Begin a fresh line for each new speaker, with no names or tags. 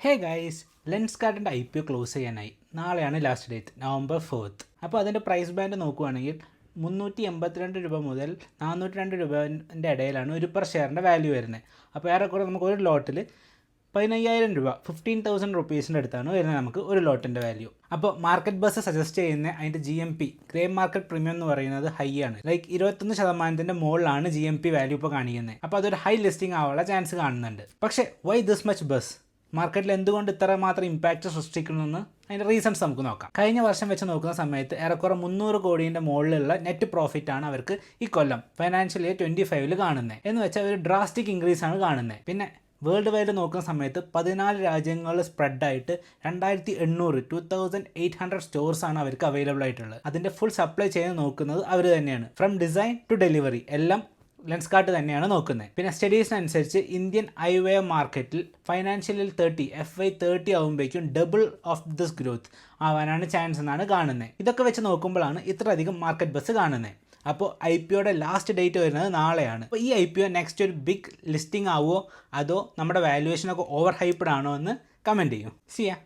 Hey guys, lens കാർഡിൻ്റെ IPO close ചെയ്യാനായി. നാളെയാണ് ലാസ്റ്റ് ഡേറ്റ്, November 4th. അപ്പോൾ അതിൻ്റെ പ്രൈസ് ബാൻഡ് നോക്കുകയാണെങ്കിൽ 382 രൂപ മുതൽ 402 രൂപേൻ്റെ ഇടയിലാണ് ഒരു പെർ ഷെയറിൻ്റെ വാല്യൂ വരുന്നത്. അപ്പോൾ ഏറെക്കുറെ നമുക്ക് ഒരു ലോട്ടിൽ 15,000 രൂപ 15,000 റുപ്പീസിൻ്റെ അടുത്താണ് വരുന്നത് നമുക്ക് ഒരു ലോട്ടിൻ്റെ വാല്യൂ. അപ്പോൾ മാർക്കറ്റ് ബസ് സജസ്റ്റ് ചെയ്യുന്ന അതിൻ്റെ GMP ഗ്രേ മാർക്കറ്റ് പ്രീമിയം എന്ന് പറയുന്നത് ഹൈ ആണ്. ലൈക്ക് 21% മുകളിലാണ് GMP വാല്യൂ ഇപ്പോൾ കാണിക്കുന്നത്. അപ്പോൾ അതൊരു ഹൈ ലിസ്റ്റിംഗ് ആവാനുള്ള ചാൻസ് കാണുന്നുണ്ട്. പക്ഷേ വൈ ദിസ് മച്ച് ബസ്? മാർക്കറ്റിൽ എന്തുകൊണ്ട് ഇത്ര മാത്രം ഇമ്പാക്റ്റ് സൃഷ്ടിക്കണമെന്ന് അതിൻ്റെ റീസൺസ് നമുക്ക് നോക്കാം. കഴിഞ്ഞ വർഷം വെച്ച് നോക്കുന്ന സമയത്ത് ഏറെക്കുറെ 300 കോടിയുടെ മുകളിലുള്ള നെറ്റ് പ്രോഫിറ്റ് ആണ് അവർക്ക് ഈ കൊല്ലം ഫൈനാൻഷ്യൽ ഇയർ 25 കാണുന്നത്. എന്ന് വെച്ചാൽ ഒരു ഡ്രാസ്റ്റിക് ഇൻക്രീസ് ആണ് കാണുന്നത്. പിന്നെ വേൾഡ് വൈഡ് നോക്കുന്ന സമയത്ത് 14 രാജ്യങ്ങളിൽ സ്പ്രെഡായിട്ട് 2800 സ്റ്റോഴ്സാണ് അവർക്ക് അവൈലബിൾ ആയിട്ടുള്ളത്. അതിൻ്റെ ഫുൾ സപ്ലൈ ചെയിൻ നോക്കുന്നത് അവർ തന്നെയാണ്. ഫ്രം ഡിസൈൻ ടു ഡെലിവറി എല്ലാം ലെൻസ് കാർട്ട് തന്നെയാണ് നോക്കുന്നത്. പിന്നെ സ്റ്റഡീസിനനുസരിച്ച് ഇന്ത്യൻ ഐവെയർ മാർക്കറ്റിൽ ഫൈനാൻഷ്യലിൽ FY30 ആകുമ്പോഴേക്കും ഡബിൾ ഓഫ് ദിസ് ഗ്രോത്ത് ആവാനാണ് ചാൻസ് എന്നാണ് കാണുന്നത്. ഇതൊക്കെ വെച്ച് നോക്കുമ്പോഴാണ് ഇത്രയധികം മാർക്കറ്റ് ബസ് കാണുന്നത്. അപ്പോൾ IPOയുടെ ലാസ്റ്റ് ഡേറ്റ് വരുന്നത് നാളെയാണ്. അപ്പോൾ ഈ IPO നെക്സ്റ്റ് ഒരു ബിഗ് ലിസ്റ്റിംഗ് ആവുമോ അതോ നമ്മുടെ വാല്യുവേഷനൊക്കെ ഓവർ ഹൈപ്ഡ് ആണോ എന്ന് കമൻറ്റ് ചെയ്യും. സിയാ.